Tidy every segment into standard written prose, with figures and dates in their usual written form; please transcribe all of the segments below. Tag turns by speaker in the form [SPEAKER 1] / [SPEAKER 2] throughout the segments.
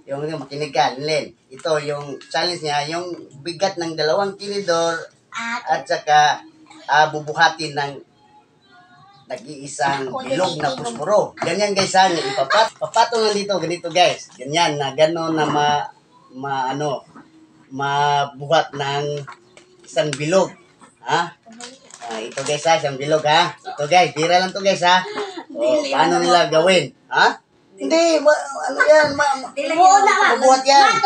[SPEAKER 1] Yung makinig ka, Len. Ito, yung challenge niya, yung bigat ng 2 tinidor at saka bubuhatin ng nag-iisang bilog na pusporo. Ganyan guys ha, papatong lang dito, ganito guys. Ganyan na gano'n na mabuhat ng isang bilog. Ha? Ito guys ha, isang bilog ha. Ito guys, bira lang to guys ha. Paano nila gawin? Ha? Hindi, ano yan, mabuhat yan.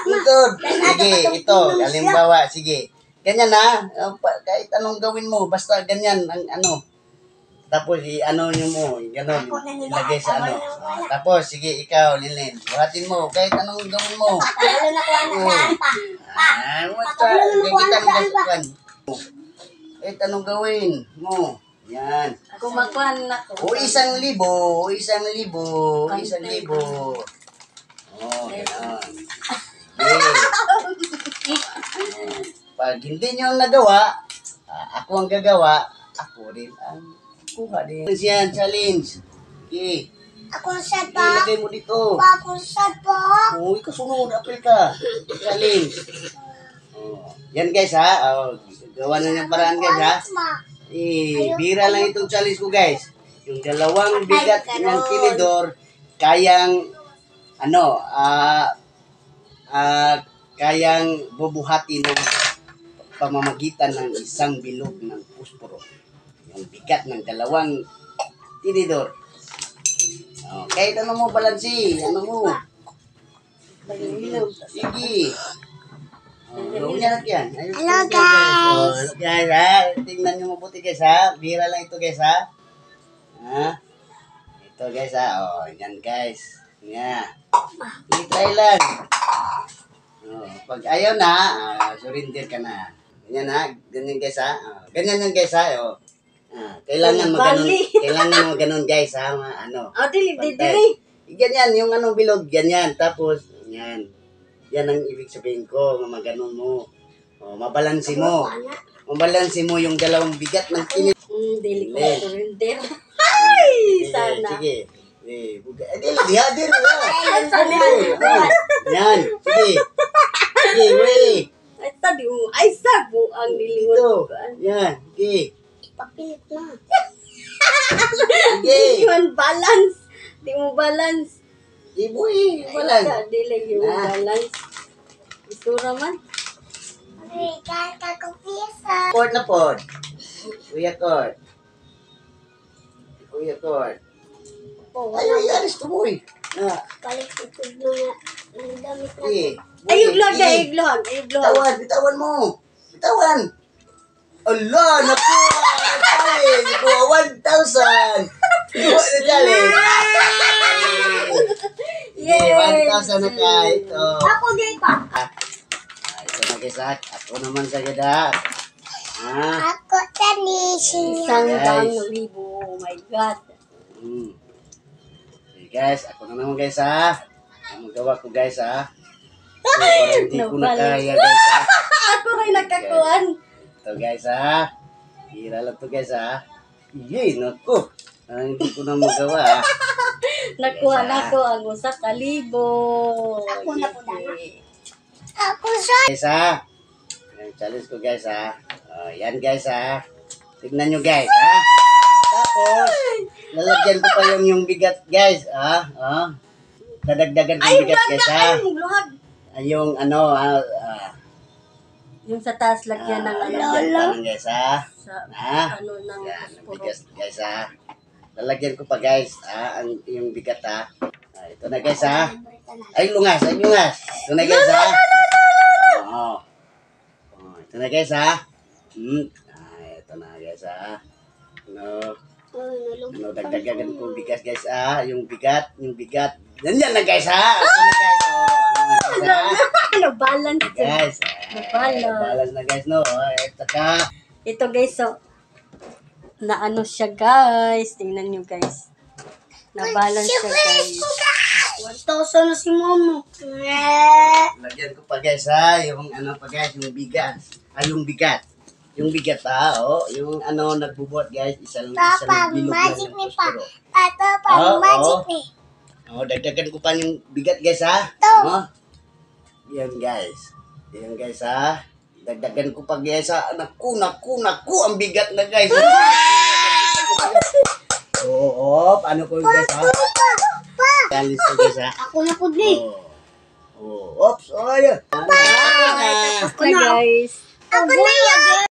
[SPEAKER 1] Ito, sige, ito, halimbawa, sige. Ganyan na, kahit anong gawin mo, basta ganyan, ang ano. Tapos, ano nyo mo, gano'n, ilagay sa ano. Tapos, sige, ikaw, Lilin, buhatin mo, kahit anong gawin mo. Kahit anong gawin mo. Yan.
[SPEAKER 2] Kumakuan na ko.
[SPEAKER 1] O 1,000. O 1,000. O 1,000. Oh, gano'n. Okay. Pag hindi nyo nagawa, ako ang gagawa, ako rin ang kuha din. Yan, challenge. Okay.
[SPEAKER 3] Ako sad pa.
[SPEAKER 1] Ilagay mo dito.
[SPEAKER 3] Ako sad pa.
[SPEAKER 1] Oh, ikaw sunod, apil ka. Challenge. Oh. Yan guys ha. Oh, gawa na ng paraan guys ha. Bira lang itong challenge ko guys. Yung 2 bigat ng tinidor, kayang kayang bubuhati ng pamamagitan ng isang bilog ng pusporo. Yung bigat ng 2 tinidor. Oh, kahit ano mo balansi, ano mo. Sige. Hello guys! Hello guys ha! Tingnan nyo mabuti guys ha! Bira lang ito guys ha! Ito guys ha! O, yan guys! Yan! I-try lang! Pag ayaw na, surrender ka na! Ganyan ha! Ganyan guys ha! Ganyan yan guys ha! Kailangan mo ganun guys ha!
[SPEAKER 2] Dili!
[SPEAKER 1] Ganyan yung anong bilog, ganyan! Tapos, yan! Yan ang ibig sabihin ko, mamaganon mo. Mabalansi mo. Mabalansi mo yung 2 bigat ng tinidor.
[SPEAKER 2] Dili ko surrender. Ay! Sana.
[SPEAKER 1] Sige. Dili. Yan. Sige. Sige, wait.
[SPEAKER 2] Ay, sabu ang
[SPEAKER 1] Ito.
[SPEAKER 2] nilingon.
[SPEAKER 1] Yan. Sige.
[SPEAKER 3] Papilit na.
[SPEAKER 1] Sige.
[SPEAKER 2] Di mo balance. Di mo balance.
[SPEAKER 1] Iboy. Walang.
[SPEAKER 2] Dili yung balance. Ito naman.
[SPEAKER 3] Kakakupisa.
[SPEAKER 1] Cord na pod. Kuya Cord. Ayaw, ialis ko mo eh.
[SPEAKER 3] Balik ito na ng damit na.
[SPEAKER 1] Sige.
[SPEAKER 2] Ayuglohan.
[SPEAKER 1] Bitawan mo. Bitawan. Allah, naku. Naku, 1,000. Naku, challenge. Yay! 1,000 na ka. Ito.
[SPEAKER 3] Ako din pa.
[SPEAKER 1] Ito na guys ha. Ako naman sa gada.
[SPEAKER 3] Ako tanishin.
[SPEAKER 2] 1,000. Oh my God.
[SPEAKER 1] Okay guys, ako na naman guys ha. Ang magawa ko guys ha. Parang hindi ko na kaya guys ha.
[SPEAKER 2] Ako rin nagkakuan.
[SPEAKER 1] Ito guys ha. Hira lang to guys ha. Yay, naku. Hindi ko na magawa ha.
[SPEAKER 2] Nakuha na ko ang 1,000.
[SPEAKER 3] Ako na po na. Ako sa.
[SPEAKER 1] Guys ha. Yung challenge ko guys ha. Yan guys ha. Tignan nyo guys ha. Tapos, lalagyan ko pa yung bigat guys ha. Dadagdagan ko yung bigat guys ha. Yung
[SPEAKER 2] yung sa taas lagyan ng
[SPEAKER 1] lagyan guys ha.
[SPEAKER 2] ano ng
[SPEAKER 1] Yan,
[SPEAKER 2] pusporo.
[SPEAKER 1] bigas guys ha. Lalagyan ko pa guys ha. Yung bigat ha. Ito na guys ha. Ay lungas. Ito na guys ha. Ito na guys ha. Ito na guys ha. Dagdagan ko bigas guys ha. Yung bigat. Yan na guys ha. Ito na guys.
[SPEAKER 2] Balance.
[SPEAKER 1] Guys.
[SPEAKER 2] Balance.
[SPEAKER 1] Balance na guys no. Ito ka.
[SPEAKER 2] Ito guys, so na ano siya guys. Tingnan nyo guys. Na-balance siya guys. 1,000 na si mama.
[SPEAKER 1] Lagyan ko pa guys ha. Yung pa guys. Yung bigat. Yung bigat. Yung bigat ha. Yung nagbubuhat guys. Isang
[SPEAKER 3] Papa,
[SPEAKER 1] bilog
[SPEAKER 3] magic
[SPEAKER 1] ng
[SPEAKER 3] ni pa.
[SPEAKER 1] pusporo.
[SPEAKER 3] Papa, magic ni.
[SPEAKER 1] Oh, dagdagan ko pa yung bigat guys ha. Oh. Yan guys. Yan guys ha. Dagdagan ko pa guys ha. Naku, ang bigat na guys. Oo, paano ko guys ha? Galis ko guys ha.
[SPEAKER 3] Ako na po, di.
[SPEAKER 1] Oops, oh, yun.
[SPEAKER 2] Tapos na guys.
[SPEAKER 3] Ako na yan.